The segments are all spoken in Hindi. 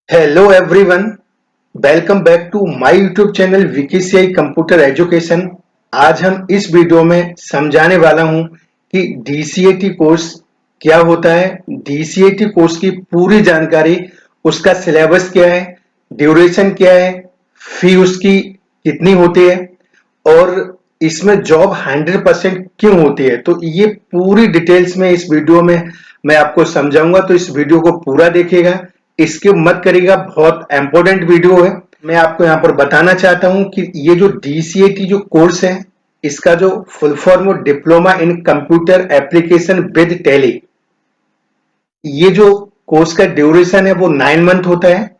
Hello everyone, welcome back to my YouTube channel VKCI computer education. आज हम इस वीडियो में समझाने वाला हूं कि डीसीएटी कोर्स क्या होता है। डीसीएटी कोर्स की पूरी जानकारी, उसका सिलेबस क्या है, ड्यूरेशन क्या है, फी उसकी कितनी होती है और इसमें जॉब 100% क्यों होती है। तो ये पूरी डिटेल्स में इस वीडियो में मैं आपको समझाऊंगा, तो इस वीडियो को पूरा देखिएगा, इसके मत करिएगा, बहुत इंपॉर्टेंट वीडियो है। मैं आपको यहाँ पर बताना चाहता हूँ कि ये जो डीसीएटी जो कोर्स है, इसका जो full form diploma in computer application with tally, ये जो कोर्स का ड्यूरेशन है वो 9 मंथ होता है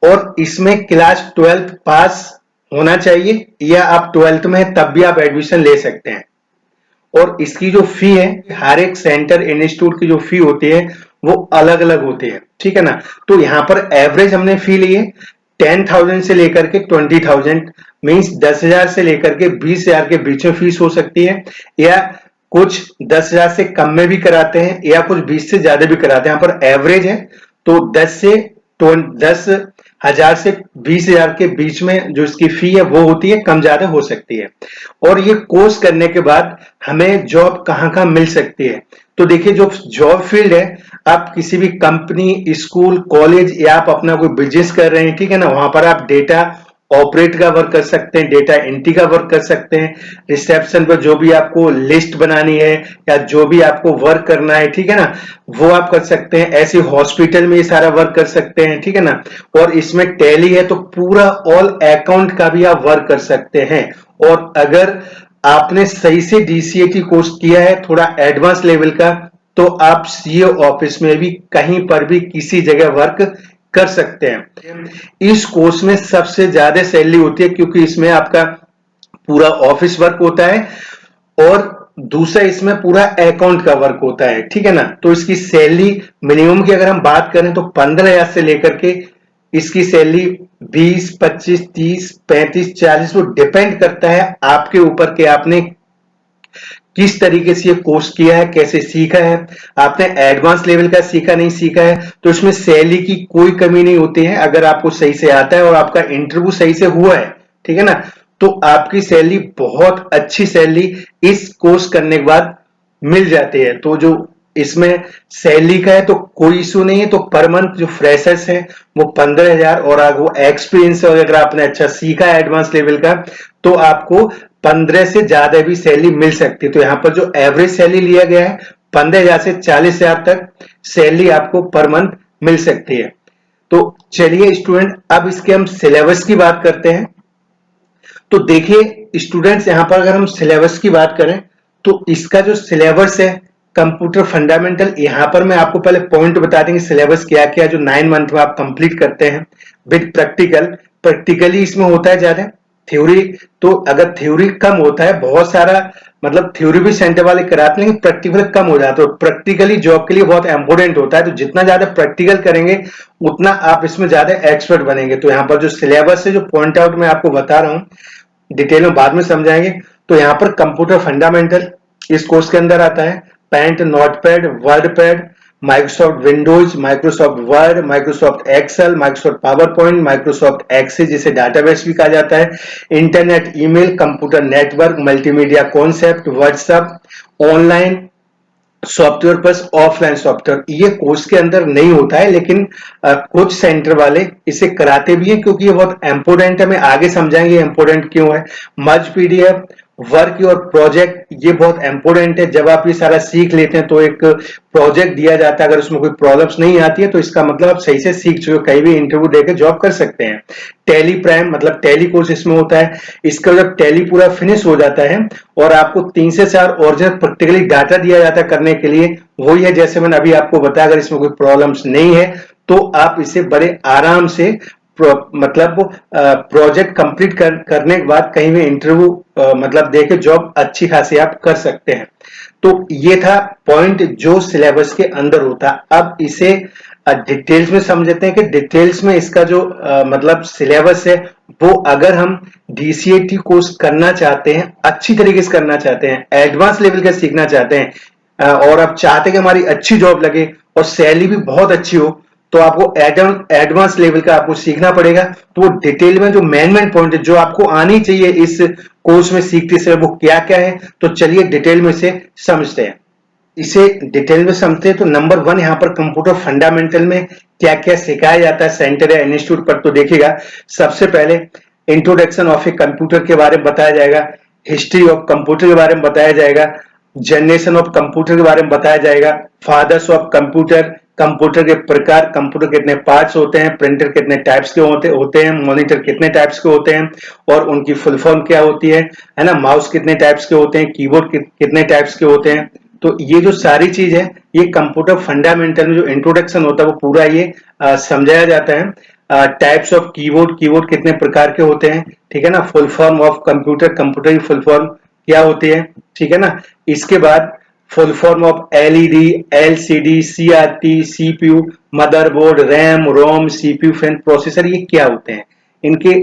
और इसमें क्लास 12th पास होना चाहिए या आप 12th में है तब भी आप एडमिशन ले सकते हैं। और इसकी जो फी है, हर एक सेंटर इंस्टीट्यूट की जो फी होती है वो अलग अलग होती है, ठीक है ना। तो यहाँ पर एवरेज हमने फी ली है 10,000 से लेकर के 20,000, मीन्स 10,000 से लेकर के 20,000 के बीच में फीस हो सकती है, या कुछ 10,000 से कम में भी कराते हैं या कुछ 20 से ज्यादा भी कराते हैं। यहाँ पर एवरेज है तो 10,000 से 20,000 के बीच में जो इसकी फी है वो होती है, कम ज्यादा हो सकती है। और ये कोर्स करने के बाद हमें जॉब कहाँ कहाँ मिल सकती है। तो देखिए, जो जॉब फील्ड है, आप किसी भी कंपनी, स्कूल, कॉलेज या आप अपना कोई बिजनेस कर रहे हैं, ठीक है ना, वहां पर आप डेटा ऑपरेट का वर्क कर सकते हैं, डेटा एंट्री का वर्क कर सकते हैं, रिसेप्शन पर जो भी आपको लिस्ट बनानी है या जो भी आपको वर्क करना है, ठीक है ना, वो आप कर सकते हैं। ऐसे हॉस्पिटल में ये सारा वर्क कर सकते हैं, ठीक है ना। और इसमें टैली है तो पूरा ऑल अकाउंट का भी आप वर्क कर सकते हैं। और अगर आपने सही से डीसीएटी कोर्स किया है थोड़ा एडवांस लेवल का, तो आप सीए ऑफिस में भी कहीं पर भी किसी जगह वर्क कर सकते हैं। इस कोर्स में सबसे ज्यादा सैलरी होती है क्योंकि इसमें आपका पूरा ऑफिस वर्क होता है और दूसरा इसमें पूरा अकाउंट का वर्क होता है, ठीक है ना। तो इसकी सैलरी मिनिमम की अगर हम बात करें तो 15,000 से लेकर के इसकी सैलरी 20, 25, 30, 35, 40, वो डिपेंड करता है आपके ऊपर कि आपने किस तरीके से ये कोर्स किया है, कैसे सीखा है। आपने एडवांस लेवल का सीखा, नहीं सीखा है, तो इसमें सैलरी की कोई कमी नहीं होती है। अगर आपको सही से आता है और आपका इंटरव्यू सही से हुआ है, ठीक है ना, तो आपकी सैलरी, बहुत अच्छी सैलरी इस कोर्स करने के बाद मिल जाती है। तो जो इसमें सैलरी का है तो कोई इशू नहीं है। तो पर मंथ जो फ्रेशर्स है वो 15,000, और अगर वो एक्सपीरियंस है और अगर आपने अच्छा सीखा है एडवांस लेवल का, तो आपको 15 से ज्यादा भी सैलरी मिल सकती है। तो यहाँ पर जो एवरेज सैलरी लिया गया है 15,000 से 40,000 तक सैलरी आपको पर मंथ मिल सकती है। तो चलिए स्टूडेंट, अब इसके हम सिलेबस की बात करते हैं। तो देखिए स्टूडेंट्स, यहाँ पर अगर हम सिलेबस की बात करें तो इसका जो सिलेबस है कंप्यूटर फंडामेंटल, यहाँ पर मैं आपको पहले पॉइंट बता देंगे सिलेबस क्या क्या, जो 9 मंथ में आप कंप्लीट करते हैं विद प्रैक्टिकल। प्रैक्टिकली इसमें होता है ज्यादा, थ्योरी तो अगर थ्योरी कम होता है, बहुत सारा मतलब थ्योरी भी सेंटर वाले कराते हैं, लेकिन प्रैक्टिकल कम हो जाता है। प्रैक्टिकली जॉब के लिए बहुत इंपॉर्टेंट होता है, तो जितना ज्यादा प्रैक्टिकल करेंगे उतना आप इसमें ज्यादा एक्सपर्ट बनेंगे। तो यहाँ पर जो सिलेबस है, जो पॉइंट आउट मैं आपको बता रहा हूँ, डिटेल में बाद में समझाएंगे। तो यहाँ पर कंप्यूटर फंडामेंटल इस कोर्स के अंदर आता है। Paint, notepad, wordpad, Microsoft Windows, Microsoft Word, Microsoft Excel, Microsoft PowerPoint, Microsoft Access जिसे डाटाबेस भी कहा जाता है, internet, email, computer network, multimedia concept, WhatsApp, online software plus offline software. ये कोर्स के अंदर नहीं होता है, लेकिन कुछ सेंटर वाले इसे कराते भी हैं क्योंकि ये बहुत इंपॉर्टेंट है। मैं आगे समझाएंगे इंपॉर्टेंट क्यों है। मर्ज पीडीएफ, वर्क और प्रोजेक्ट, ये बहुत इंपॉर्टेंट है। जब आप ये सारा सीख लेते हैं तो एक प्रोजेक्ट दिया जाता है, अगर उसमें कोई प्रॉब्लम्स नहीं आती है तो इसका मतलब आप सही से सीख चुके हो, कहीं भी इंटरव्यू देकर जॉब कर सकते हैं। टैली प्राइम मतलब टैली कोर्स इसमें होता है। इसका जब टैली पूरा फिनिश हो जाता है और आपको 3 से 4 ओरिजिनल प्रैक्टिकली डाटा दिया जाता है करने के लिए, वही है जैसे मैंने अभी आपको बताया। अगर इसमें कोई प्रॉब्लम्स नहीं है तो आप इसे बड़े आराम से मतलब प्रोजेक्ट कंप्लीट करने के बाद कहीं भी इंटरव्यू मतलब देके जॉब अच्छी खासी आप कर सकते हैं। तो ये था पॉइंट जो सिलेबस के अंदर होता। अब इसे डिटेल्स में समझते हैं कि डिटेल्स में इसका जो मतलब सिलेबस है वो, अगर हम डीसीएटी कोर्स करना चाहते हैं, अच्छी तरीके से करना चाहते हैं, एडवांस लेवल का सीखना चाहते हैं और आप चाहते हैं कि हमारी अच्छी जॉब लगे और सैलरी भी बहुत अच्छी हो, तो आपको एडवांस लेवल का आपको सीखना पड़ेगा। तो वो डिटेल में जो मेन पॉइंट है जो आपको आनी चाहिए इस कोर्स में सीखते समय, वो क्या क्या है, तो चलिए डिटेल में से समझते हैं। इसे डिटेल में समझते हैं तो नंबर 1 यहाँ पर कंप्यूटर फंडामेंटल में क्या क्या सिखाया जाता है सेंटर या इंस्टीट्यूट पर, तो देखिएगा सबसे पहले इंट्रोडक्शन ऑफ ए कंप्यूटर के बारे में बताया जाएगा, हिस्ट्री ऑफ कंप्यूटर के बारे में बताया जाएगा, जनरेशन ऑफ कंप्यूटर के बारे में बताया जाएगा, फादर्स ऑफ कंप्यूटर, कंप्यूटर के प्रकार, कंप्यूटर कितने पार्ट्स होते हैं, प्रिंटर कितने टाइप्स के होते हैं, मॉनिटर कितने टाइप्स के होते हैं और उनकी फुल फॉर्म क्या होती है ना, माउस कितने टाइप्स के होते हैं, कीबोर्ड कितने टाइप्स के होते हैं। तो ये जो सारी चीज है ये कंप्यूटर फंडामेंटल में जो इंट्रोडक्शन होता है वो पूरा ये समझाया जाता है। टाइप्स ऑफ कीबोर्ड, कीबोर्ड कितने प्रकार के होते हैं, ठीक है ना, full form of computer, computer की फुल फॉर्म क्या होती है, ठीक है ना। इसके बाद full form of LED, LCD, CRT, CPU, motherboard, RAM, ROM, CPU, fan, processor, ये क्या होते हैं, इनके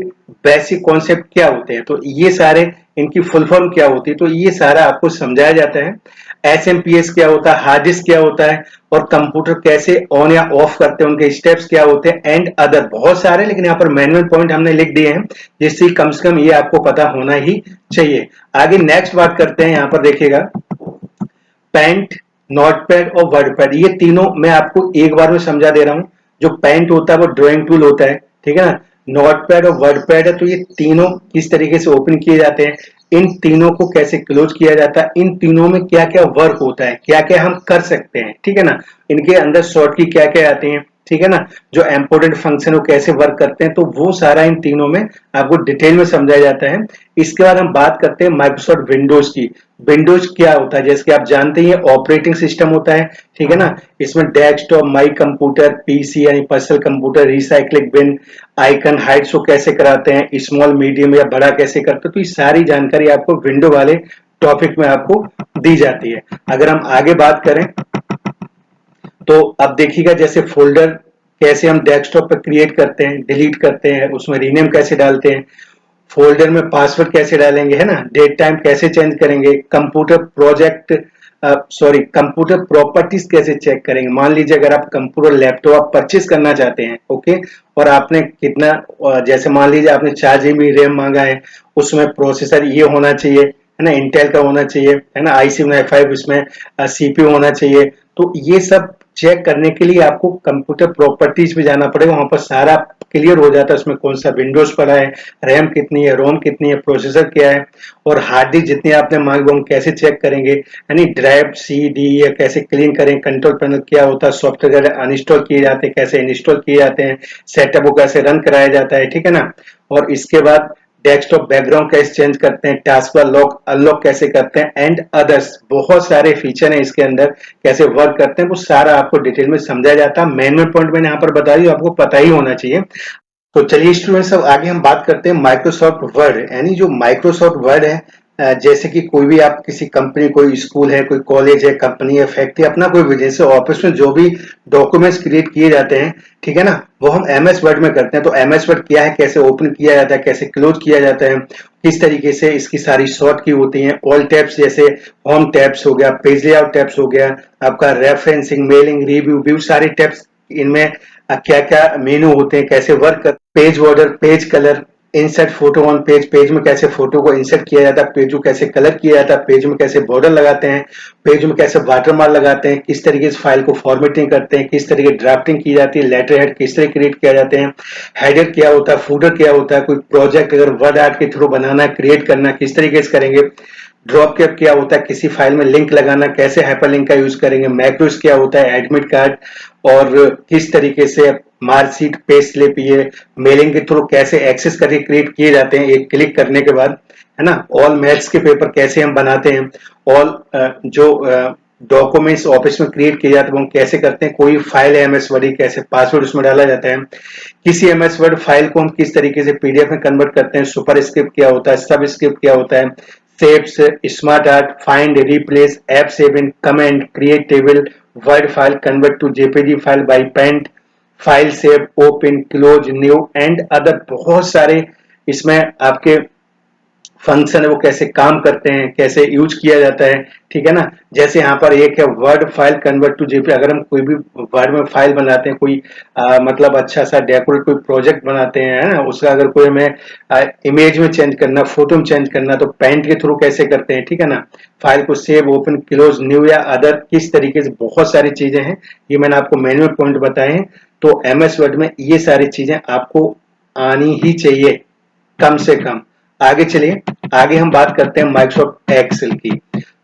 बेसिक कॉन्सेप्ट क्या होते हैं, तो ये सारे इनकी फुल फॉर्म क्या होती है, तो ये सारा आपको समझाया जाता है। एसएमपीएस क्या होता है, हार्ड डिस्क क्या होता है और कंप्यूटर कैसे ऑन या ऑफ करते हैं, उनके स्टेप्स क्या होते हैं एंड अदर बहुत सारे, लेकिन यहाँ पर मैन पॉइंट हमने लिख दिए हैं जिससे कम से कम ये आपको पता होना ही चाहिए। आगे नेक्स्ट बात करते हैं, यहाँ पर देखिएगा पेंट, नोटपैड और वर्डपैड, ये तीनों मैं आपको एक बार में समझा दे रहा हूं। जो पेंट होता है वो ड्राइंग टूल होता है, ठीक है ना, नोटपैड और वर्डपैड है, तो ये तीनों किस तरीके से ओपन किए जाते हैं, इन तीनों को कैसे क्लोज किया जाता है, इन तीनों में क्या क्या वर्क होता है, क्या क्या हम कर सकते हैं, ठीक है ना, इनके अंदर शॉर्ट की क्या क्या आती हैं, ठीक है ना, जो इंपोर्टेंट फंक्शन वो कैसे वर्क करते हैं, तो वो सारा इन तीनों में आपको डिटेल में समझाया जाता है। इसके बाद हम बात करते हैं माइक्रोसॉफ्ट विंडोज की। विंडोज क्या होता है, जैसे कि आप जानते हैं ऑपरेटिंग सिस्टम होता है, ठीक है ना, इसमें डेस्कटॉप, माई कंप्यूटर, पीसी यानी पर्सनल कंप्यूटर, रिसाइक्लिंग बिन, आइकन हाइड्स को कैसे कराते हैं, स्मॉल मीडियम या बड़ा कैसे करते हैं, तो ये सारी जानकारी आपको विंडो वाले टॉपिक में आपको दी जाती है। अगर हम आगे बात करें तो अब देखिएगा जैसे फोल्डर कैसे हम डेस्कटॉप पर क्रिएट करते हैं, डिलीट करते हैं, उसमें रीनेम कैसे डालते हैं, फोल्डर में पासवर्ड कैसे डालेंगे, है ना, डेट टाइम कैसे चेंज करेंगे, कंप्यूटर प्रोजेक्ट कंप्यूटर प्रॉपर्टीज कैसे चेक करेंगे। मान लीजिए अगर आप कंप्यूटर लैपटॉप आप परचेज करना चाहते हैं, ओके, और आपने कितना जैसे मान लीजिए आपने 4 GB रैम मांगा है, उसमें प्रोसेसर ये होना चाहिए, है ना, इंटेल का होना चाहिए, है ना, i7 इसमें सीपीयू होना चाहिए, तो ये सब चेक करने के लिए आपको कंप्यूटर प्रॉपर्टीज में जाना पड़ेगा, वहां पर सारा क्लियर हो जाता है उसमें कौन सा विंडोज पड़ा है, रैम कितनी है, रोम कितनी है, प्रोसेसर क्या है, और हार्ड डिस्क जितनी आपने मांगी वो हम कैसे चेक करेंगे, यानी ड्राइव सी डी या कैसे क्लीन करें, कंट्रोल पैनल क्या होता है, सॉफ्टवेयर अनइंस्टॉल किए जाते हैं कैसे इंस्टॉल किए जाते हैं, सेटअप को कैसे रन कराया जाता है, ठीक है ना, और इसके बाद डेस्कटॉप बैकग्राउंड कैसे चेंज करते हैं, टास्क बार लॉक अनलॉक कैसे करते हैं एंड अदर्स, बहुत सारे फीचर हैं इसके अंदर कैसे वर्क करते हैं, वो सारा आपको डिटेल में समझाया जाता है। मेन पॉइंट मैंने यहाँ पर बता दी, आपको पता ही होना चाहिए। तो चलिए स्टूडेंट्स अब आगे हम बात करते हैं माइक्रोसॉफ्ट वर्ड, यानी जो माइक्रोसॉफ्ट वर्ड है जैसे कि कोई भी आप किसी कंपनी, कोई स्कूल है, कोई कॉलेज है, कंपनी है, फैक्ट्री, अपना कोई बिजनेस है, ऑफिस में जो भी डॉक्यूमेंट्स क्रिएट किए जाते हैं, ठीक है ना, वो हम एमएस वर्ड में करते हैं। तो एमएस वर्ड क्या है, कैसे ओपन किया जाता है, कैसे क्लोज किया जाता है, किस तरीके से इसकी सारी शॉर्ट की होती हैं, ऑल टैब्स जैसे होम टैब्स हो गया, पेज लेआउट टैब्स हो गया, आपका रेफरेंसिंग, मेलिंग, रिव्यू, व्यू, सारे टैब्स इनमें क्या क्या मेनू होते हैं, कैसे वर्क कर, page border, page colour, insert photo on page, page में कैसे फोटो को इंसर्ट किया जाता है, पेज को कैसे कलर किया जाता है, पेज में कैसे बॉर्डर लगाते हैं, पेज में कैसे वाटरमार्क लगाते हैं, किस तरीके से फाइल को फॉर्मेटिंग करते हैं, किस तरीके ड्राफ्टिंग की जाती है, लेटर हेड किस तरह क्रिएट किया जाते हैं, हेडर क्या होता है, फूडर क्या होता है, कोई प्रोजेक्ट अगर वर्ड आर्ट के थ्रू बनाना है, क्रिएट करना है, किस तरीके से करेंगे, ड्रॉप कैप क्या होता है, किसी फाइल में लिंक लगाना, कैसे हाइपरलिंक का यूज करेंगे, मैक्रोस क्या होता है, एडमिट कार्ड, और किस तरीके से मार्कशीट, पे स्लिप, ये मेलिंग के थ्रू कैसे एक्सेस करके क्रिएट किए जाते हैं एक क्लिक करने के बाद, है ना, ऑल मैथ्स के पेपर कैसे हम बनाते हैं, ऑल जो डॉक्यूमेंट्स ऑफिस में क्रिएट किए जाते हैं वो हम कैसे करते हैं, कोई फाइल है एमएस वर्ड कैसे पासवर्ड उसमें डाला जाता है, किसी एमएस वर्ड फाइल को हम किस तरीके से पीडीएफ में कन्वर्ट करते हैं, सुपर स्क्रिप्ट क्या होता है, सब स्क्रिप्ट क्या होता है, saves, smart art, find, replace, app save in, comment, create table, word file convert to JPG file by paint, file save, open, close, new and other, बहुत सारे इसमें आपके फंक्शन है वो कैसे काम करते हैं, कैसे यूज किया जाता है, ठीक है ना। जैसे यहाँ पर एक है word file convert to JPG. अगर हम कोई भी वर्ड में फाइल बनाते हैं, कोई मतलब अच्छा सा डेकोरेट कोई प्रोजेक्ट बनाते हैं, है ना, उसका अगर कोई हमें इमेज में चेंज करना, फोटो में चेंज करना, तो पेंट के थ्रू कैसे करते हैं, ठीक है ना। फाइल को सेव, ओपन, क्लोज, न्यू या अदर किस तरीके से, बहुत सारी चीजें हैं, ये मैंने आपको मेन में पॉइंट बताए हैं। तो एमएस वर्ड में ये सारी चीजें आपको आनी ही चाहिए कम से कम। आगे चलिए, आगे हम बात करते हैं माइक्रोसॉफ्ट एक्सेल की।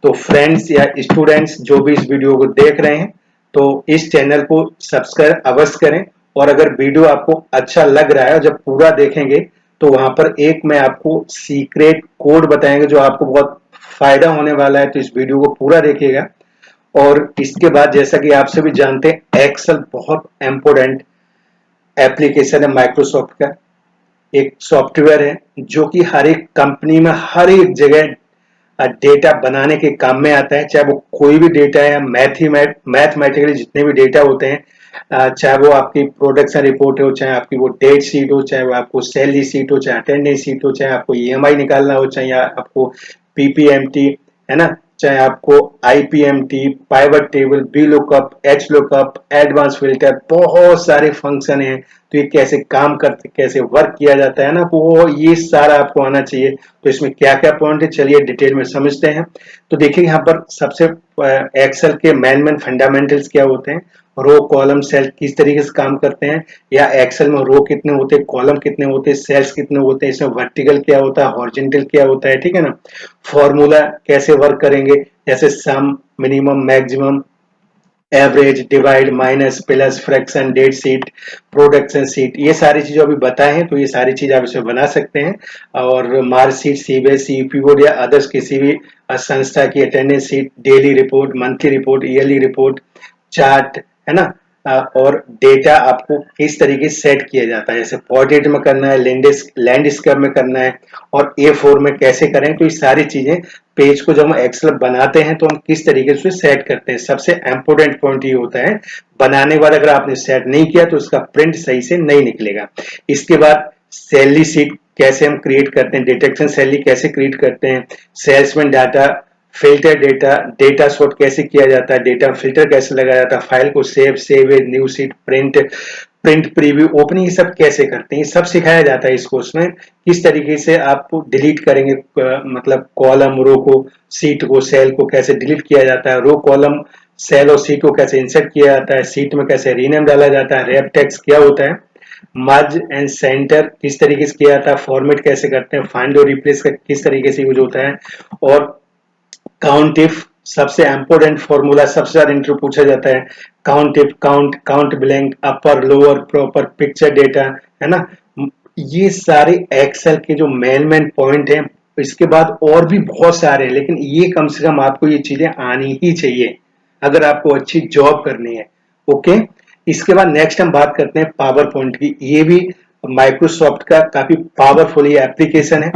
तो फ्रेंड्स या स्टूडेंट्स जो भी इस वीडियो को देख रहे हैं, तो इस चैनल को सब्सक्राइब अवश्य करें। और अगर वीडियो आपको अच्छा लग रहा है, जब पूरा देखेंगे तो वहां पर एक मैं आपको सीक्रेट कोड बताएंगे जो आपको बहुत फायदा होने वाला है। तो इस वीडियो को पूरा देखिएगा। और इसके बाद जैसा कि आप सभी जानते हैं, एक्सेल बहुत इंपॉर्टेंट एप्लीकेशन है माइक्रोसॉफ्ट का। एक सॉफ्टवेयर है जो कि हर एक कंपनी में हर एक जगह डेटा बनाने के काम में आता है। चाहे वो कोई भी डेटा है, मैथमेटिकली जितने भी डेटा होते हैं, चाहे वो आपकी प्रोडक्शन रिपोर्ट हो, चाहे आपकी वो डेट शीट हो, चाहे वो आपको सैलरी शीट हो, चाहे अटेंडेंस शीट हो, चाहे आपको ईएमआई निकालना हो, चाहे आपको पीपीएमटी, है ना, चाहे आपको IPMT, pivot table, B lookup, H lookup, advance filter, बहुत सारे फंक्शन हैं। तो ये कैसे काम करते, कैसे वर्क किया जाता है ना, वो ये सारा आपको आना चाहिए। तो इसमें क्या क्या पॉइंट है, चलिए डिटेल में समझते हैं। तो देखिए यहाँ पर सबसे एक्सेल के मेन फंडामेंटल्स क्या होते हैं, रो कॉलम सेल किस तरीके से काम करते हैं, या एक्सेल में रो कितने होते हैं, कॉलम कितने होते हैं, सेल्स कितने होते हैं, इसमें वर्टिकल क्या होता है, हॉरिजॉन्टल क्या होता है, ठीक है ना। फॉर्मूला कैसे वर्क करेंगे, जैसे sum, minimum, maximum, average, divide, minus, plus, fraction, date sheet, production sheet, ये सारी चीजें अभी बताए हैं। तो ये सारी चीज आप इसमें बना सकते हैं। और मार्कशीट, सीबीएसई, यूपी बोर्ड या अदर्स किसी भी संस्था की attendance sheet, daily report, monthly report, yearly report, chart, है ना। और डेटा आपको किस तरीके से सेट किया जाता है, जैसे पोर्ट्रेट में करना है, लैंडस्केप में करना है, और A4 में कैसे करें। तो ये सारी चीजें पेज को जब हम एक्सेल बनाते हैं तो हम किस तरीके से सेट करते हैं। सबसे इंपॉर्टेंट पॉइंट ये होता है, बनाने के बाद अगर आपने सेट नहीं किया तो उसका प्रिंट सही से नहीं निकलेगा। इसके बाद सैलरी शीट कैसे हम क्रिएट करते हैं, डिटेक्शन सैलरी कैसे क्रिएट करते हैं, salesman data, filter data, data sort कैसे किया जाता है, डेटा फिल्टर कैसे लगाया जाता है, फाइल को save as, new sheet, print preview, opening, ये सब कैसे करते हैं, ये सब सिखाया जाता है इस कोर्स में। किस तरीके से आप डिलीट करेंगे, मतलब कॉलम, रो को, सीट को, सेल को कैसे डिलीट किया जाता है, रो, कॉलम, सेल और सीट को कैसे इंसर्ट किया जाता है, सीट में कैसे रीनेम डाला जाता है, रैप टेक्स्ट क्या होता है, मर्ज एंड सेंटर किस तरीके से किया जाता है, फॉर्मेट कैसे करते हैं, फाइंड और रिप्लेस का किस तरीके से यूज होता है, और काउंट इफ, सबसे इंपॉर्टेंट फॉर्मूला, सबसे ज्यादा इंटरव्यू पूछा जाता है। Count if, count blank, upper, lower, proper, picture data, है ना। ये सारे एक्सेल के जो मेन पॉइंट हैं। इसके बाद और भी बहुत सारे हैं, लेकिन ये कम से कम आपको ये चीजें आनी ही चाहिए अगर आपको अच्छी जॉब करनी है। ओके, इसके बाद नेक्स्ट हम बात करते हैं पावर पॉइंट की। ये भी माइक्रोसॉफ्ट का काफी पावरफुल ये एप्लीकेशन है।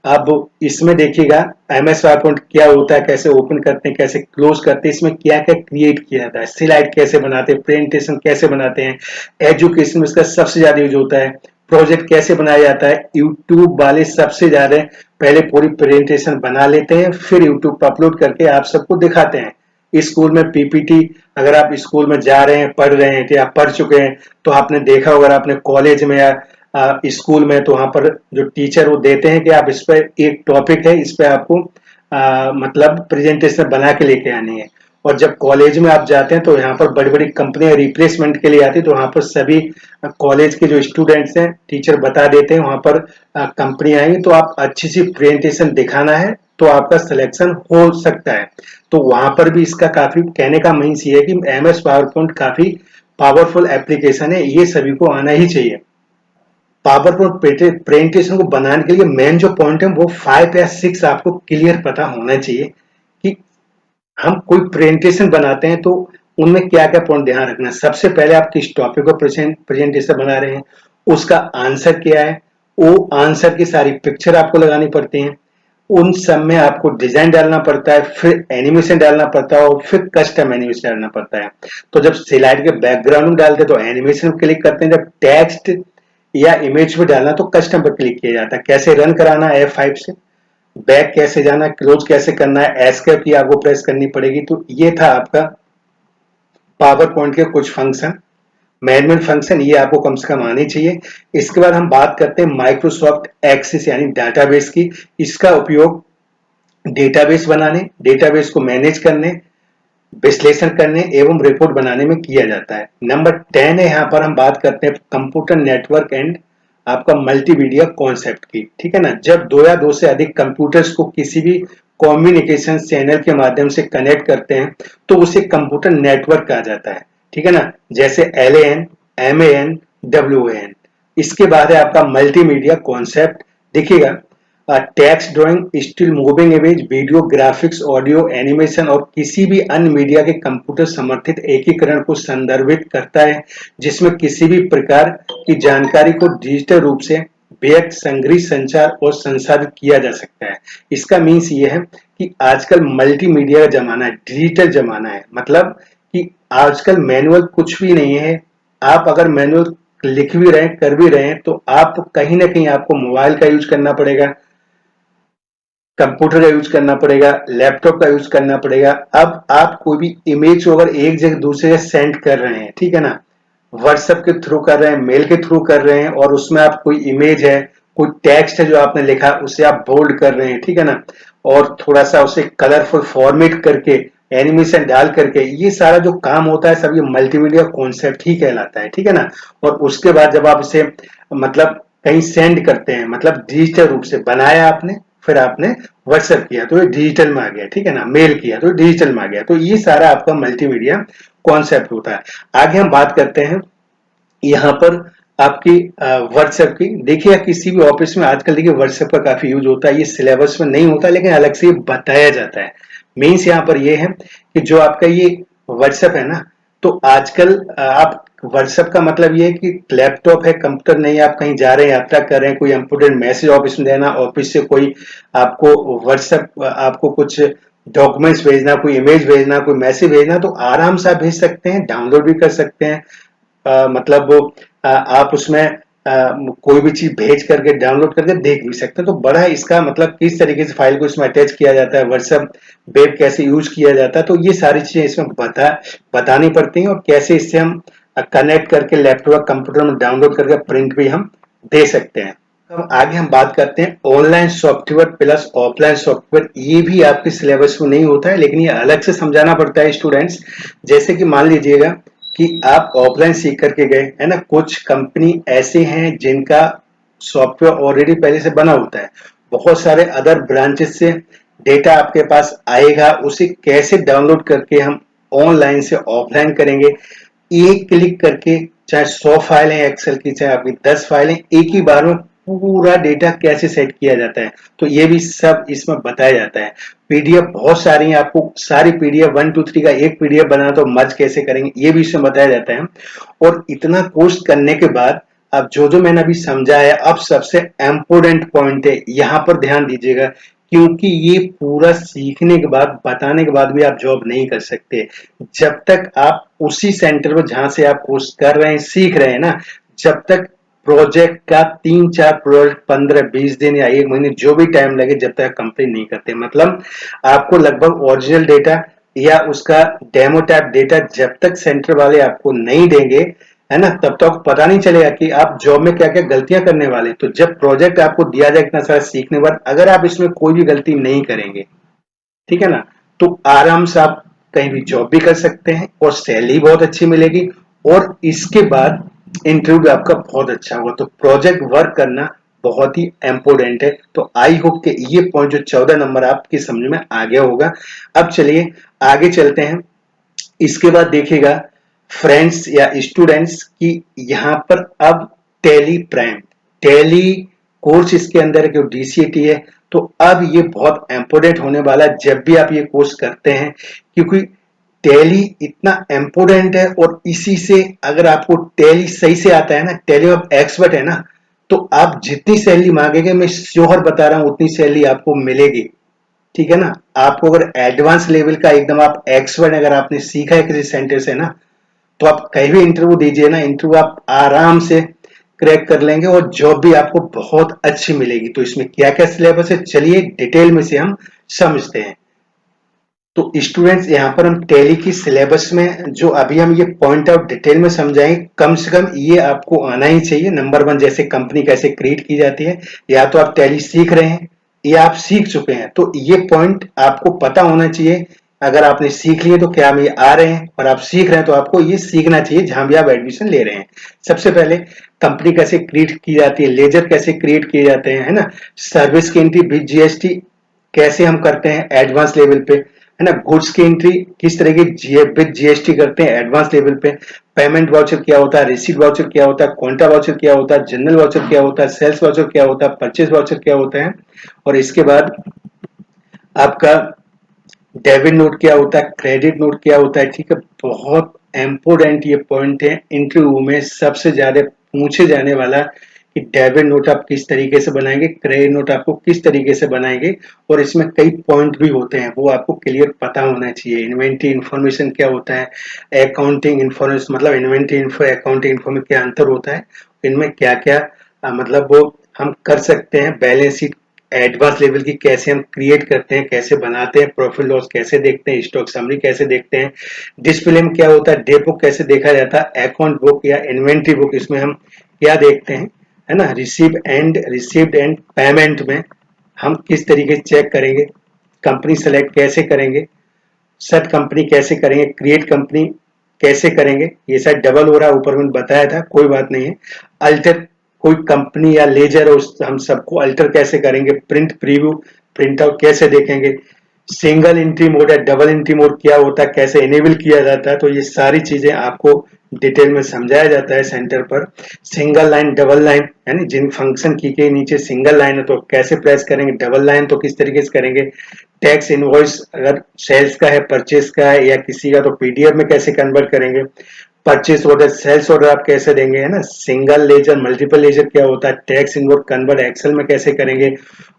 अब इसमें देखिएगा एमएस पावरपॉइंट क्या होता है, कैसे ओपन करते हैं, कैसे क्लोज करते हैं, इसमें क्या क्या क्रिएट किया जाता है, स्लाइड कैसे बनाते हैं, प्रेजेंटेशन कैसे बनाते हैं, एजुकेशन में इसका सबसे ज्यादा यूज होता है, प्रोजेक्ट कैसे बनाया जाता है। यूट्यूब वाले सबसे ज्यादा पहले पूरी प्रेजेंटेशन बना लेते हैं, फिर यूट्यूब पर अपलोड करके आप सबको दिखाते हैं। स्कूल में पीपीटी, अगर आप स्कूल में जा रहे हैं, पढ़ रहे हैं या पढ़ चुके हैं, तो आपने देखा होगा, अगर आपने कॉलेज में या स्कूल में, तो वहां पर जो टीचर वो देते हैं कि आप इस पर एक टॉपिक है, इस पे आपको मतलब प्रेजेंटेशन बना के लेके आनी है। और जब कॉलेज में आप जाते हैं तो यहाँ पर बड़ी बड़ी कंपनियां रिप्लेसमेंट के लिए आती है, तो वहां पर सभी कॉलेज के जो स्टूडेंट्स हैं, टीचर बता देते हैं वहां पर कंपनी आएंगी, तो आप अच्छी सी प्रेजेंटेशन दिखाना है तो आपका सिलेक्शन हो सकता है। तो वहां पर भी इसका काफी कहने का मीन्स ये है कि एमएस पावर पॉइंट काफी पावरफुल एप्लीकेशन है, ये सभी को आना ही चाहिए। पावर पॉइंट प्रेजेंटेशन को बनाने के लिए मेन जो पॉइंट है वो 5 या 6 आपको क्लियर पता होना चाहिए कि हम कोई प्रेजेंटेशन बनाते हैं तो उनमें क्या क्या पॉइंट ध्यान रखना है। सबसे पहले आप किस टॉपिक पर प्रेजेंटेशन बना रहे हैं, उसका आंसर क्या है, वो आंसर की सारी पिक्चर आपको लगानी पड़ती हैं, उन सब में आपको डिजाइन डालना पड़ता है, फिर एनिमेशन डालना पड़ता है, और फिर कस्टम एनिमेशन डालना पड़ता है। तो जब स्लाइड के बैकग्राउंड में डालते हैं तो एनिमेशन क्लिक करते हैं, जब टेक्स्ट या इमेज में डालना तो कस्टम पर क्लिक किया जाता है। कैसे रन कराना है F5 से, बैक कैसे जाना, क्लोज कैसे करना है, एस्केप की आपको प्रेस करनी पड़ेगी। तो ये था आपका पावर पॉइंट के कुछ फंक्शन, मैनेजमेंट फंक्शन, ये आपको कम से कम आनी चाहिए। इसके बाद हम बात करते हैं माइक्रोसॉफ्ट एक्सेस यानी डाटाबेस की। इसका उपयोग डेटाबेस बनाने, डेटाबेस को मैनेज करने, विश्लेषण करने एवं रिपोर्ट बनाने में किया जाता है। नंबर 10 है, यहाँ पर हम बात करते हैं कंप्यूटर नेटवर्क एंड आपका मल्टीमीडिया कॉन्सेप्ट की। ठीक है ना, जब दो या दो से अधिक कंप्यूटर्स को किसी भी कम्युनिकेशन चैनल के माध्यम से कनेक्ट करते हैं तो उसे कंप्यूटर नेटवर्क कहा जाता है। ठीक है ना, जैसे LAN, MAN, WAN। इसके बाद है आपका मल्टीमीडिया कॉन्सेप्ट। देखिएगा, text, drawing, still, moving image, video, graphics, audio, animation और किसी भी अन्य मीडिया के कंप्यूटर समर्थित एकीकरण को संदर्भित करता है जिसमें किसी भी प्रकार की जानकारी को डिजिटल रूप से व्यक्त, संग्रहित, संचार और संसाधित किया जा सकता है। इसका मीन्स ये है कि आजकल मल्टीमीडिया का जमाना है, डिजिटल जमाना है। मतलब कि आजकल मैनुअल कुछ भी नहीं है। आप अगर मैनुअल लिख भी रहे हैं, कर भी रहे हैं, तो आप कहीं ना कहीं आपको मोबाइल का यूज करना पड़ेगा, कंप्यूटर का यूज करना पड़ेगा, लैपटॉप का यूज करना पड़ेगा। अब आप कोई भी इमेज को अगर एक जगह दूसरे जगह सेंड कर रहे हैं, ठीक है ना, व्हाट्सएप के थ्रू कर रहे हैं, मेल के थ्रू कर रहे हैं, और उसमें आप कोई इमेज है, कोई टेक्स्ट है जो आपने लिखा, उसे आप बोल्ड कर रहे हैं, ठीक है ना, और थोड़ा सा उसे कलरफुल फॉर्मेट करके, एनिमेशन डाल करके, ये सारा जो काम होता है सब ये मल्टीमीडिया कॉन्सेप्ट ही कहलाता है। ठीक है ना, और उसके बाद जब आप इसे मतलब कहीं सेंड करते हैं, मतलब डिजिटल रूप से बनाया आपने, फिर आपने व्हाट्सएप किया तो ये डिजिटल में आ गया, ठीक है ना, मेल किया तो डिजिटल में आ गया। तो ये सारा आपका मल्टीमीडिया कॉन्सेप्ट होता है। आगे हम बात करते हैं यहाँ पर आपकी व्हाट्सएप की। देखिए किसी भी ऑफिस में आजकल देखिए व्हाट्सएप का काफी यूज होता है। ये सिलेबस में नहीं होता लेकिन अलग से बताया जाता है। मीन्स यहाँ पर ये है कि जो आपका ये व्हाट्सएप है ना, तो आजकल आप व्हाट्सएप का मतलब ये है कि लैपटॉप है, कंप्यूटर नहीं है, आप कहीं जा रहे हैं, यात्रा कर रहे हैं, कोई इंपोर्टेंट मैसेज ऑफिस में देना, ऑफिस से कोई आपको व्हाट्सएप आपको कुछ डॉक्यूमेंट्स भेजना, कोई इमेज भेजना, कोई मैसेज भेजना, तो आराम से आप भेज सकते हैं, डाउनलोड भी कर सकते हैं। मतलब आप उसमें कोई भी चीज भेज करके डाउनलोड करके देख भी सकते हैं। तो बड़ा इसका मतलब किस तरीके से फाइल को इसमें अटैच किया जाता है, व्हाट्सएप वेब कैसे यूज किया जाता है, तो ये सारी चीजें इसमें बतानी पड़ती हैं, और कैसे इससे हम कनेक्ट करके लैपटॉप कंप्यूटर में डाउनलोड करके प्रिंट भी हम दे सकते हैं। अब आगे हम बात करते हैं online software plus offline software. ये भी आपके सिलेबस में नहीं होता है लेकिन ये अलग से समझाना पड़ता है स्टूडेंट्स। जैसे कि मान लीजिएगा कि आप ऑफलाइन सीख करके गए है ना, कुछ कंपनी ऐसे हैं जिनका सॉफ्टवेयर ऑलरेडी पहले से बना होता है, बहुत सारे अदर ब्रांचेस से डेटा आपके पास आएगा, उसे कैसे डाउनलोड करके हम ऑनलाइन से ऑफलाइन करेंगे, एक क्लिक करके, चाहे 100 फाइलें एक्सेल की, चाहे आपकी 10 फाइलें, एक ही बार में पूरा डेटा कैसे सेट किया जाता है, तो ये भी सब इसमें बताया जाता है। पीडीएफ बहुत सारी है, आपको सारी पीडीएफ 1 2 3 का एक पीडीएफ बनाना तो मर्ज कैसे करेंगे ये भी इसमें बताया जाता है। और इतना कोर्स करने के बाद अब जो मैंने अभी समझा है, अब सबसे इम्पोर्टेंट पॉइंट है, यहाँ पर ध्यान दीजिएगा, क्योंकि ये पूरा सीखने के बाद, बताने के बाद भी आप जॉब नहीं कर सकते जब तक आप उसी सेंटर में जहां से आप कोर्स कर रहे हैं, सीख रहे हैं ना, जब तक प्रोजेक्ट का 3-4 प्रोजेक्ट 15-20 दिन या 1 महीने जो भी टाइम लगे, जब तक कंप्लीट नहीं करते। मतलब आपको लगभग ओरिजिनल डेटा या उसका डेमो टाइप डेटा जब तक सेंटर वाले आपको नहीं देंगे, है ना, तब तक पता नहीं चलेगा कि आप जॉब में क्या क्या गलतियां करने वाले। तो जब प्रोजेक्ट आपको दिया जाए इतना सारा सीखने के बाद, अगर आप इसमें कोई भी गलती नहीं करेंगे, ठीक है ना, तो आराम से आप कहीं भी जॉब भी कर सकते हैं और सैलरी बहुत अच्छी मिलेगी, और इसके बाद इंटरव्यू भी आपका बहुत अच्छा होगा। तो प्रोजेक्ट वर्क करना बहुत ही इंपॉर्टेंट है। तो आई होप कि ये पॉइंट जो 14 नंबर आपकी समझ में आ गया होगा। अब चलिए आगे चलते हैं। इसके बाद देखिएगा फ्रेंड्स या स्टूडेंट्स की यहाँ पर अब टैली प्राइम, टैली कोर्स इसके अंदर जो डीसीएटी है, तो अब ये बहुत इंपॉर्टेंट होने वाला है जब भी आप ये कोर्स करते हैं, क्योंकि टैली इतना इंपॉर्टेंट है, और इसी से अगर आपको टैली सही से आता है ना, टैली आप एक्सपर्ट है ना, तो आप जितनी सैलरी मांगेंगे, मैं श्योर बता रहा हूं, उतनी सैलरी आपको मिलेगी। ठीक है ना, आपको अगर एडवांस लेवल का एकदम आप एक्सपर्ट अगर आपने सीखा है किसी सेंटर से ना, तो आप कहीं भी इंटरव्यू दीजिए ना, इंटरव्यू आप आराम से क्रैक कर लेंगे और जॉब भी आपको बहुत अच्छी मिलेगी। तो इसमें क्या क्या सिलेबस है, चलिए डिटेल में से हम समझते हैं। तो स्टूडेंट्स, यहाँ पर हम टैली की सिलेबस में जो अभी हम ये पॉइंट आउट डिटेल में समझाएंगे, कम से कम ये आपको आना ही चाहिए। नंबर 1, जैसे कंपनी कैसे क्रिएट की जाती है, या तो आप टैली सीख रहे हैं या आप सीख चुके हैं, तो ये पॉइंट आपको पता होना चाहिए। अगर आपने सीख लिए तो क्या हम ये आ रहे हैं, और आप सीख रहे हैं तो आपको ये सीखना चाहिए जहां भी आप एडमिशन ले रहे हैं। सबसे पहले कंपनी कैसे क्रिएट की जाती है, लेजर कैसे क्रिएट किए जाते हैं, है ना, सर्विस की एंट्री विद जीएसटी कैसे हम करते हैं एडवांस लेवल पे, है ना, गुड्स की एंट्री किस तरह की विद जीएसटी करते हैं एडवांस लेवल पे, पेमेंट वाउचर क्या होता है, रिसीट वाउचर क्या होता है, क्वांटा वाउचर क्या होता है, जनरल वाउचर क्या होता है, सेल्स वाउचर क्या होता है, परचेज वाउचर क्या होता है, और इसके बाद आपका डेबिट नोट क्या होता है, क्रेडिट नोट क्या होता है। ठीक है, बहुत इंपोर्टेंट ये पॉइंट है, इंटरव्यू में सबसे ज्यादा पूछे जाने वाला कि डेबिट नोट आप किस तरीके से बनाएंगे, क्रेडिट नोट आपको किस तरीके से बनाएंगे, और इसमें कई पॉइंट भी होते हैं वो आपको क्लियर पता होना चाहिए। इन्वेंटरी इन्फॉर्मेशन क्या होता है, अकाउंटिंग इन्फॉर्मेशन मतलब इन्वेंटरी इन्फो अकाउंटिंग इन्फॉर्मेशन क्या अंतर होता है, इनमें क्या क्या मतलब वो हम कर सकते हैं, बैलेंस शीट एडवांस लेवल की कैसे हम क्रिएट करते हैं, कैसे बनाते हैं, प्रॉफिट लॉस कैसे देखते हैं, स्टॉक समरी कैसे देखते हैं, डिस्प्ले में क्या होता है, डे बुक कैसे देखा जाता है, अकाउंट बुक या इन्वेंट्री बुक इसमें हम क्या देखते हैं, है ना, रिसीव्ड एंड पेमेंट में हम किस तरीके से चेक करेंगे, कंपनी सेलेक्ट कैसे करेंगे, सेट कंपनी कैसे करेंगे, क्रिएट कंपनी कैसे करेंगे, ये शायद डबल हो रहा है ऊपर में बताया था, कोई बात नहीं है। अल्टर कोई कंपनी या लेजर उस हम सबको अल्टर कैसे करेंगे, प्रिंट प्रीव्यू प्रिंट आउट कैसे देखेंगे, सिंगल एंट्री मोड या डबल एंट्री मोड क्या होता है, कैसे इनेबल किया जाता है, तो ये सारी चीजें आपको डिटेल में समझाया जाता है सेंटर पर। सिंगल लाइन डबल लाइन यानी जिन फंक्शन की के नीचे सिंगल लाइन है तो कैसे प्रेस करेंगे, डबल लाइन तो किस तरीके से करेंगे, टैक्स इनवॉइस अगर सेल्स का है, परचेस का है या किसी का, तो पीडीएफ में कैसे कन्वर्ट करेंगे, परचेस ऑर्डर सेल्स ऑर्डर आप कैसे देंगे, है ना, सिंगल लेजर मल्टीपल लेजर क्या होता है, टैक्स इनवॉइस कन्वर्ट एक्सेल में कैसे करेंगे,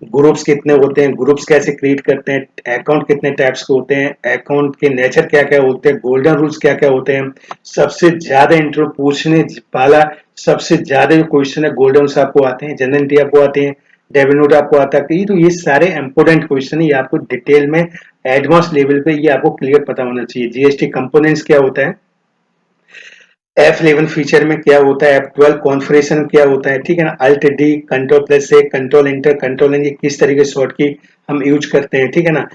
ग्रुप्स कितने होते हैं, ग्रुप्स कैसे क्रिएट करते हैं, अकाउंट कितने टाइप्स के होते हैं, अकाउंट के नेचर क्या क्या होते हैं, गोल्डन रूल्स क्या क्या होते हैं। सबसे ज्यादा इंटरव्यू पूछने वाला सबसे ज्यादा जो क्वेश्चन है गोल्डन रूल्स आपको आते हैं, जनरल एंट्री आपको आते हैं, डेबिट नोट आपको आता है, तो ये सारे इंपोर्टेंट क्वेश्चन है, ये आपको डिटेल में एडवांस लेवल पे ये आपको क्लियर पता होना चाहिए। जीएसटी कंपोनेंट्स क्या होता है, F11 फीचर में क्या होता है, F12 कॉन्फ़िगरेशन क्या होता है, ठीक है ना, अल्ट डी कंट्रोल प्लस से कंट्रोल इंटर कंट्रोल एन, किस तरीके से शॉर्ट की हम यूज करते हैं, ठीक है ना,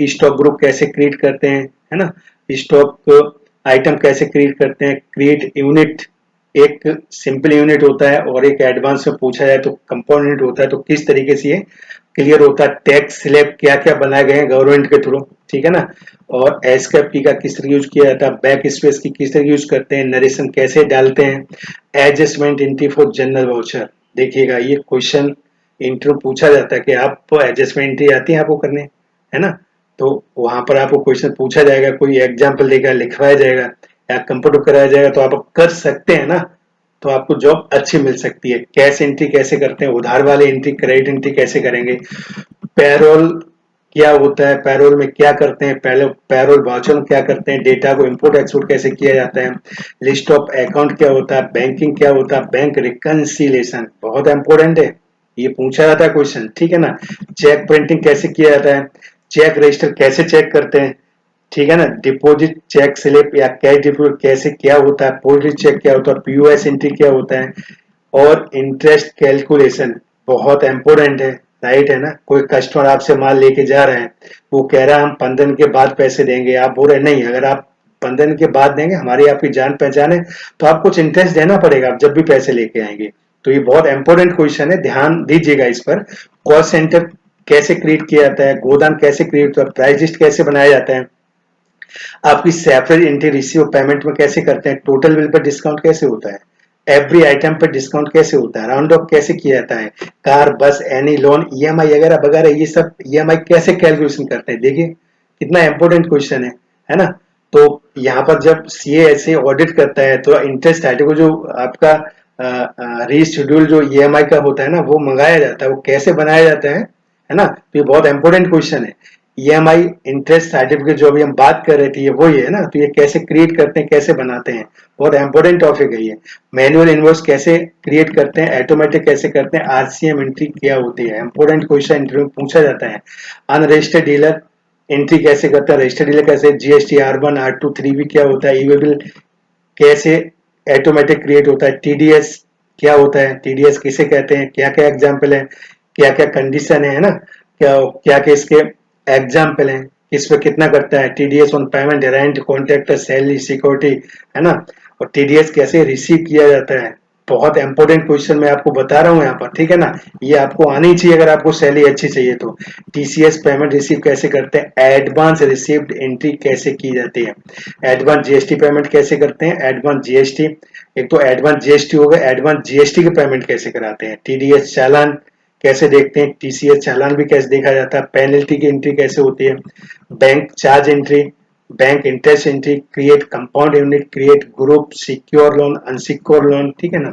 स्टॉक ग्रुप कैसे क्रिएट करते हैं, है ना, स्टॉक आइटम कैसे क्रिएट करते हैं, क्रिएट यूनिट एक सिंपल यूनिट होता है और एक एडवांस में पूछा जाए तो कंपोनेंट होता है, तो किस तरीके से ये क्लियर होता है, टैक्स स्लैब क्या क्या बनाए गए हैं गवर्नमेंट के थ्रू, ठीक है ना, और एस्केप की का किस तरह यूज किया जाता है, बैक स्पेस की किस तरह यूज करते हैं, नरेशन कैसे डालते हैं, adjustment entry for general voucher. देखिएगा ये क्वेश्चन इंटरव्यू पूछा जाता है कि आपको एडजस्टमेंट एंट्री आती है आपको करने, है ना, तो वहां पर आपको क्वेश्चन पूछा जाएगा, कोई एग्जाम्पल देगा, लिखवाया जाएगा या कंप्यूटर कराया जाएगा, तो आप कर सकते हैं ना, तो आपको जॉब अच्छी मिल सकती है। कैश एंट्री कैसे करते हैं, उधार वाले एंट्री क्रेडिट एंट्री कैसे करेंगे, पैरोल क्या होता है, पैरोल में क्या करते हैं, पहले पैरोल वाउचर में क्या करते हैं, डेटा को इंपोर्ट एक्सपोर्ट कैसे किया जाता है, लिस्ट ऑफ अकाउंट क्या होता है, बैंकिंग क्या होता है, बैंक रिकंसिलेशन बहुत इंपॉर्टेंट है, ये पूछा जाता है क्वेश्चन, ठीक है ना, चेक प्रिंटिंग कैसे किया जाता है, चेक रजिस्टर कैसे चेक करते हैं, ठीक है ना, डिपॉजिट चेक स्लिप या कैश डिपॉजिट कैसे क्या होता है, पोल्ट्री चेक क्या होता है, पीओएस एंट्री क्या होता है, और इंटरेस्ट कैलकुलेशन बहुत इंपॉर्टेंट है, राइट है ना। कोई कस्टमर आपसे माल लेके जा रहे हैं, वो कह रहा है हम 15 दिन के बाद पैसे देंगे, आप बोल रहे नहीं, अगर आप 15 दिन के बाद देंगे, हमारी आपकी जान पहचान है, तो आप कुछ इंटरेस्ट देना पड़ेगा आप जब भी पैसे लेके आएंगे। तो ये बहुत इंपॉर्टेंट क्वेश्चन है, ध्यान दीजिएगा इस पर। कॉस्ट सेंटर कैसे क्रिएट किया जाता है, गोदाम कैसे क्रिएट होता है, प्राइस लिस्ट कैसे बनाया जाता है, आपकी सेपरेट एंट्री रिसीव पेमेंट में कैसे करते हैं, टोटल बिल पर डिस्काउंट कैसे होता है, एवरी आइटम पर डिस्काउंट कैसे होता है, राउंड ऑफ कैसे किया जाता है, car bus any loan EMI वगैरह वगैरह ये सब ईएमआई कैसे कैलकुलेशन करते हैं। देखिए कितना इंपॉर्टेंट क्वेश्चन है ना। तो यहाँ पर जब सीए ऐसे ऑडिट करता है तो इंटरेस्ट आइटम को जो आपका रीशेड्यूल जो ईएमआई का होता है ना वो मंगाया जाता है, वो कैसे बनाया जाता है ना, तो ये बहुत इंपॉर्टेंट क्वेश्चन है। ईएमआई इंटरेस्ट सर्टिफिकेट जो अभी हम बात कर रहे थे ये वही है ना। तो ये कैसे क्रिएट करते हैं, कैसे बनाते हैं, बहुत इंपॉर्टेंट टॉपिक है ये। मैनुअल इनवॉइस कैसे क्रिएट करते हैं, ऑटोमेटिक कैसे करते हैं, आरसीएम एंट्री क्या होती है, इंपॉर्टेंट क्वेश्चन इंटरव्यू में पूछा जाता है। अनरजिस्टर्ड डीलर एंट्री कैसे करता है, रजिस्टर्ड डीलर कैसे, जीएसटी R1 R2 3B क्या होता है, ई वे बिल कैसे ऑटोमेटिक क्रिएट होता है, टीडीएस क्या होता है, टीडीएस किसे कहते हैं, क्या क्या एग्जाम्पल है, क्या क्या कंडीशन है ना, क्या क्या क्या इसके एग्जाम्पल हैं, किस पे कितना करता है, TDS on payment, rent, contractor, salary, security, है ना, और टीडीएस कैसे रिसीव किया जाता है। बहुत इंपॉर्टेंट क्वेश्चन मैं आपको बता रहा हूँ यहाँ पर, ठीक है ना। ये आपको आनी चाहिए अगर आपको सैलरी अच्छी चाहिए तो। टीसीएस पेमेंट रिसीव कैसे करते हैं, एडवांस रिसीव्ड एंट्री कैसे की जाती है, एडवांस जीएसटी पेमेंट कैसे करते हैं, एडवांस जीएसटी, एक तो एडवांस जीएसटी हो गया, एडवांस जीएसटी के पेमेंट कैसे कराते हैं, टीडीएस चालान कैसे देखते हैं, टीसीएस चालान भी कैसे देखा जाता है, पेनल्टी की एंट्री कैसे होती है, bank charge entry, bank interest entry, create compound unit, create group, secure loan, unsecure loan, ठीक है ना,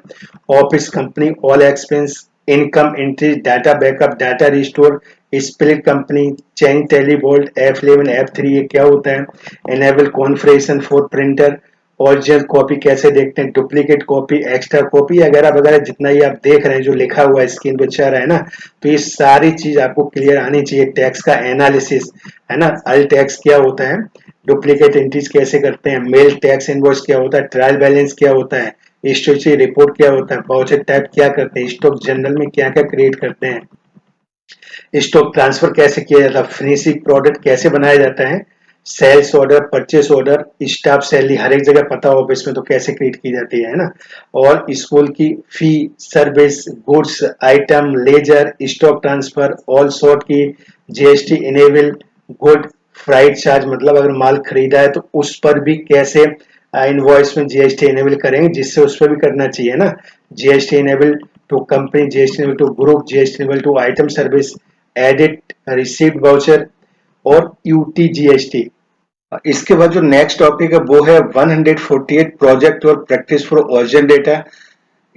office company, all expense, income entry, data backup, data restore, split company, change Tally vault, F11 F3 ये क्या होता है, enable configuration for printer, original copy कैसे देखते हैं, डुप्लीकेट कॉपी, एक्स्ट्रा कॉपी वगैरह वगैरह जितना ही आप देख रहे हैं जो लिखा हुआ है स्क्रीन पे चल रहा है ना, तो ये सारी चीज आपको क्लियर आनी चाहिए। टैक्स का एनालिसिस, है ना, अल टैक्स क्या होता है, डुप्लीकेट एंट्रीज कैसे करते हैं, मेल टैक्स इनवॉइस क्या होता है, ट्रायल बैलेंस क्या होता है, स्टैट्यूटरी रिपोर्ट क्या होता है, वाउचर टाइप क्या करते हैं, स्टॉक जनरल में क्या क्या क्रिएट करते हैं, स्टॉक ट्रांसफर कैसे किया जाता है, फिनिशिंग प्रोडक्ट कैसे बनाया जाता है, sales order, purchase order, staff salary हर एक जगह पता हो ऑफिस में तो कैसे क्रिएट की जाती है ना, और स्कूल की fee, service, goods item, ledger, stock transfer, all sort की, GST enable, good freight charge, मतलब अगर माल खरीदा है तो उस पर भी कैसे इनवॉइस में जीएसटी इनेबल करेंगे, जिससे उस पर भी करना चाहिए ना, GST enable to company, GST enable to group, GST enable to item service, edit received voucher और यूटीजीएसटी। इसके बाद जो नेक्स्ट टॉपिक है वो है 148 प्रोजेक्ट और प्रैक्टिस फॉर ओरिजिनल डेटा।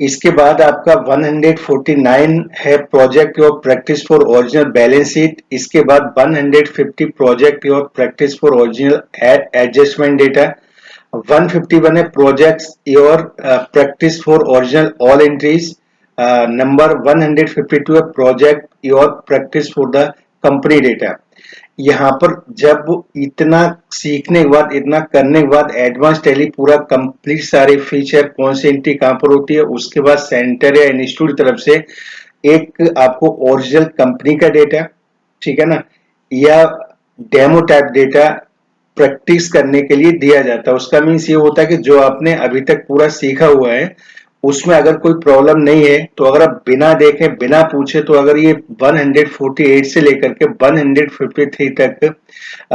इसके बाद आपका 149 है प्रोजेक्ट और practice for original balance sheet. इसके बाद 150 प्रोजेक्ट और practice for original adjustment data. 151 है projects your practice for original all entries. Number 152 है project your practice for the company data. यहाँ पर जब इतना सीखने के बाद, इतना करने के बाद, एडवांस टैली पूरा कंप्लीट सारे फीचर, कौन सी एंट्री कहाँ पर होती है, उसके बाद सेंटर या इंस्टीट्यूट की तरफ से एक आपको ओरिजिनल कंपनी का डेटा, ठीक है ना, या डेमो टाइप डेटा प्रैक्टिस करने के लिए दिया जाता है। उसका मीन्स ये होता है कि जो आपने अभी तक पूरा सीखा हुआ है उसमें अगर कोई प्रॉब्लम नहीं है तो अगर आप बिना देखे बिना पूछे, तो अगर ये 148 से लेकर के 153 तक,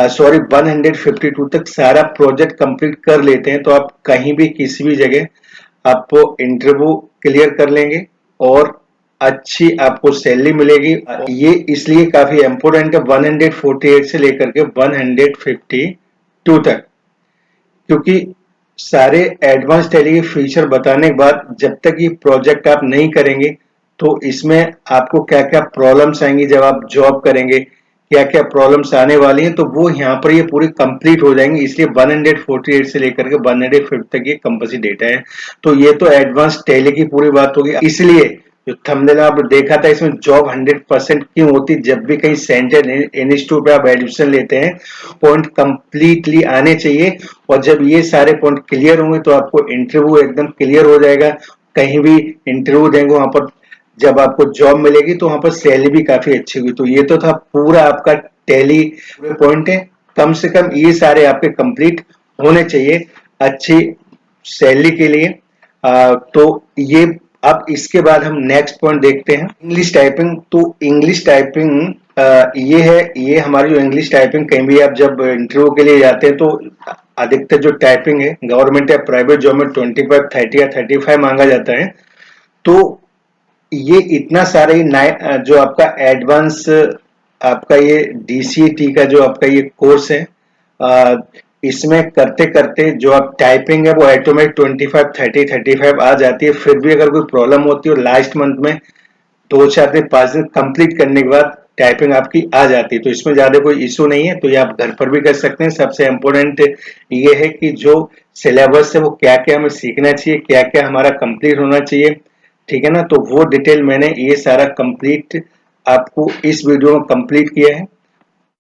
सॉरी 152 तक सारा प्रोजेक्ट कंप्लीट कर लेते हैं तो आप कहीं भी किसी भी जगह आपको इंटरव्यू क्लियर कर लेंगे और अच्छी आपको सैलरी मिलेगी। ये इसलिए काफी इंपोर्टेंट है 148 से लेकर के 152 तक, क्योंकि सारे एडवांस टैली के फीचर बताने के बाद जब तक ये प्रोजेक्ट आप नहीं करेंगे तो इसमें आपको क्या क्या प्रॉब्लम्स आएंगी, जब आप जॉब करेंगे क्या क्या प्रॉब्लम्स आने वाली हैं, तो वो यहाँ पर ये पूरी कंप्लीट हो जाएंगी। इसलिए 148 से लेकर के 150 तक ये कंपल्सरी डेटा है। तो ये तो एडवांस टैली की पूरी बात होगी। इसलिए जो थंबनेल आप देखा था इसमें जॉब 100% क्यों होती, जब भी कहीं सेंटर इंस्टीट्यूट पे आप एडमिशन लेते हैं पॉइंट कंप्लीटली आने चाहिए, और जब ये सारे पॉइंट क्लियर होंगे तो आपको इंटरव्यू एकदम क्लियर हो जाएगा। कहीं भी इंटरव्यू देंगे वहां पर जब आपको जॉब मिलेगी तो वहां पर सैलरी भी काफी अच्छी होगी। तो ये तो था पूरा आपका टैली पॉइंट है, कम से कम ये सारे आपके कंप्लीट होने चाहिए अच्छी सैलरी के लिए। तो ये अब इसके बाद हम नेक्स्ट पॉइंट देखते हैं इंग्लिश टाइपिंग। तो इंग्लिश टाइपिंग ये है, ये हमारी जो इंग्लिश टाइपिंग कहीं भी आप जब इंटरव्यू के लिए जाते हैं तो अधिकतर जो टाइपिंग है गवर्नमेंट या प्राइवेट जॉब में 25, 30 या 35 मांगा जाता है। तो ये इतना सारा ही जो आपका एडवांस आपका ये डीसीटी का जो आपका ये कोर्स है, इसमें करते करते जो आप टाइपिंग है वो ऑटोमेटिक 25, 30, 35 आ जाती है। फिर भी अगर कोई प्रॉब्लम होती है और लास्ट मंथ में 2, 4 दिन 5 दिन कंप्लीट करने के बाद टाइपिंग आपकी आ जाती है, तो इसमें ज्यादा कोई इशू नहीं है। तो ये आप घर पर भी कर सकते हैं। सबसे इम्पोर्टेंट ये है कि जो सिलेबस है वो क्या क्या हमें सीखना चाहिए, क्या क्या हमारा कंप्लीट होना चाहिए, ठीक है ना। तो वो डिटेल मैंने ये सारा कंप्लीट आपको इस वीडियो में कंप्लीट किया है।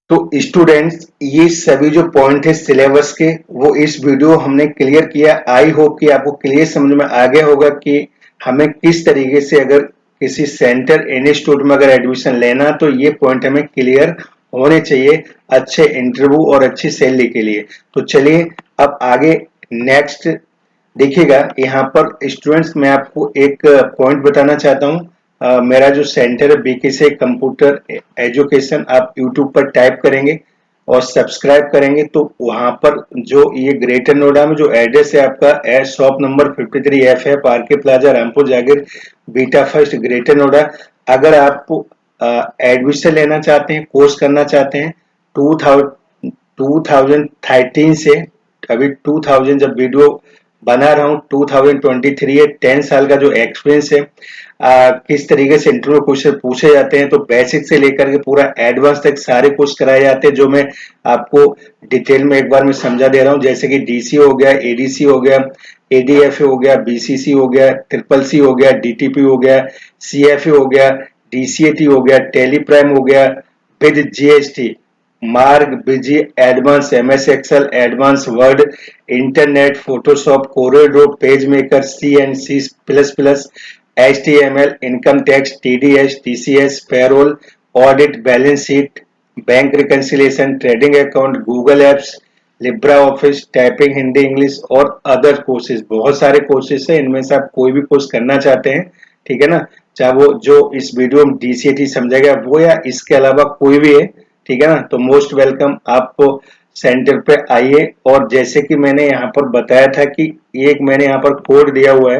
तो स्टूडेंट्स, ये सभी जो पॉइंट है सिलेबस के वो इस वीडियो हमने क्लियर किया। आई होप कि आपको क्लियर समझ में आ गया होगा कि हमें किस तरीके से अगर किसी सेंटर इंस्टीट्यूट में अगर एडमिशन लेना तो ये पॉइंट हमें क्लियर होने चाहिए अच्छे इंटरव्यू और अच्छी सैलरी के लिए। तो चलिए अब आगे नेक्स्ट देखिएगा। यहाँ पर स्टूडेंट्स मैं आपको एक पॉइंट बताना चाहता हूँ। मेरा जो सेंटर है बीके से कंप्यूटर एजुकेशन, आप यूट्यूब पर टाइप करेंगे और सब्सक्राइब करेंगे तो वहां पर जो ये ग्रेटर नोएडा में जो एड्रेस है आपका एड shop number 53 FF R K plaza Rampur Jagir beta first Greater Noida. अगर आप एडमिशन लेना चाहते हैं, कोर्स करना चाहते हैं 2013 से अभी 2000 जब वीडियो बना रहा हूँ 2023 है, 10 साल का जो एक्सपीरियंस है, किस तरीके से इंटरव्यू क्वेश्चन पूछे जाते हैं, तो बेसिक से लेकर के पूरा एडवांस तक सारे कोर्स कराए जाते हैं जो मैं आपको डिटेल में एक बार मैं समझा दे रहा हूँ। जैसे कि डीसी हो गया, एडीसी हो गया, एडीएफए हो गया, बीसीसी हो गया, ट्रिपल सी हो गया, डीटीपी हो गया, सीएफए हो गया, डीसीएटी हो गया, टेलीप्राइम हो गया with GST, Marg Busy advance MS Excel advance Word, internet, Photoshop, CorelDRAW, PageMaker, CNC plus plus, HTML, income tax, TDS, TCS, payroll, audit, balance sheet, bank reconciliation, trading account, Google apps, Libre office, typing Hindi English और अदर कोर्सेज। बहुत सारे कोर्सेज है, इनमें से आप कोई भी कोर्स करना चाहते हैं, ठीक है ना, चाहे वो जो इस वीडियो में DCAT समझा गया वो या इसके अलावा कोई भी है, ठीक है ना। तो मोस्ट वेलकम, आपको सेंटर पे आइए। और जैसे कि मैंने यहाँ पर बताया था कि एक मैंने यहाँ पर कोड दिया हुआ है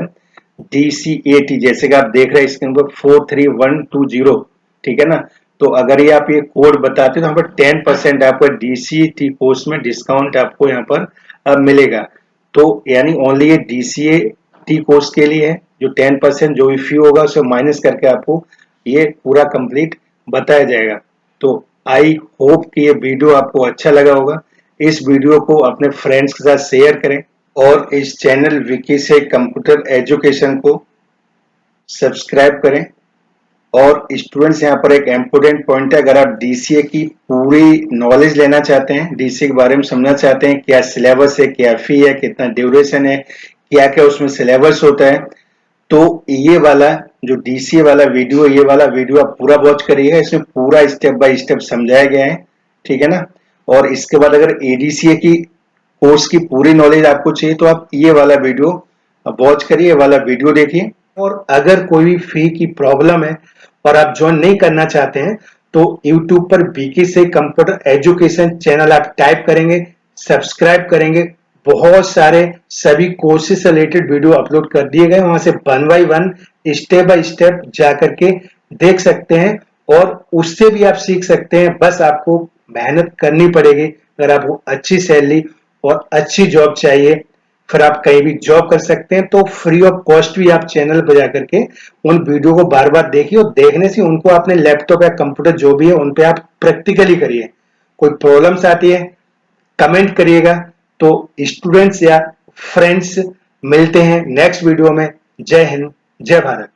DCAT, जैसे कि आप देख रहे हैं स्क्रीन पर 43120, ठीक है ना। तो अगर ये आप ये कोड बताते तो यहाँ पर 10% आपका DCAT कोर्स में डिस्काउंट आपको यहाँ पर मिलेगा। तो यानी ओनली ये DCAT कोर्स के लिए है, जो 10% जो भी फी होगा उसे माइनस करके आपको ये पूरा कंप्लीट बताया जाएगा। तो आई होप कि ये वीडियो आपको अच्छा लगा होगा। इस वीडियो को अपने फ्रेंड्स के साथ शेयर करें और इस चैनल विकी से कंप्यूटर एजुकेशन को सब्सक्राइब करें। और स्टूडेंट्स यहाँ पर एक इम्पोर्टेंट पॉइंट है, अगर आप डीसीए की पूरी नॉलेज लेना चाहते हैं, डीसीए के बारे में समझना चाहते हैं, क्या सिलेबस है, क्या फी है, कितना ड्यूरेशन है, क्या क्या उसमें सिलेबस होता है, तो ये वाला जो डीसीए वाला वीडियो, ये वाला वीडियो आप पूरा वॉच करिएगा। इसमें पूरा स्टेप बाय स्टेप समझाया गया है, ठीक है ना। और इसके बाद अगर एडीसीए की कोर्स की पूरी नॉलेज आपको चाहिए तो आप ये वाला वीडियो वॉच करिए, ये वाला वीडियो देखिए। और अगर कोई भी फी की प्रॉब्लम है और आप ज्वाइन नहीं करना चाहते हैं तो YouTube पर बीके से कंप्यूटर एजुकेशन चैनल आप टाइप करेंगे, सब्सक्राइब करेंगे, बहुत सारे सभी कोर्सेज से रिलेटेड वीडियो अपलोड कर दिए गए, वहां से 1 बाय 1 स्टेप बाय स्टेप जा करके देख सकते हैं और उससे भी आप सीख सकते हैं। बस आपको मेहनत करनी पड़ेगी। अगर आपको अच्छी सैलरी और अच्छी जॉब चाहिए, फिर आप कहीं भी जॉब कर सकते हैं, तो फ्री ऑफ कॉस्ट भी आप चैनल पर जाकर के उन वीडियो को बार बार देखिए और देखने से उनको अपने लैपटॉप या कंप्यूटर जो भी है उन पे आप प्रैक्टिकली करिए। कोई प्रॉब्लम्स आती है कमेंट करिएगा। तो स्टूडेंट्स या फ्रेंड्स, मिलते हैं नेक्स्ट वीडियो में। जय हिंद, जय भारत।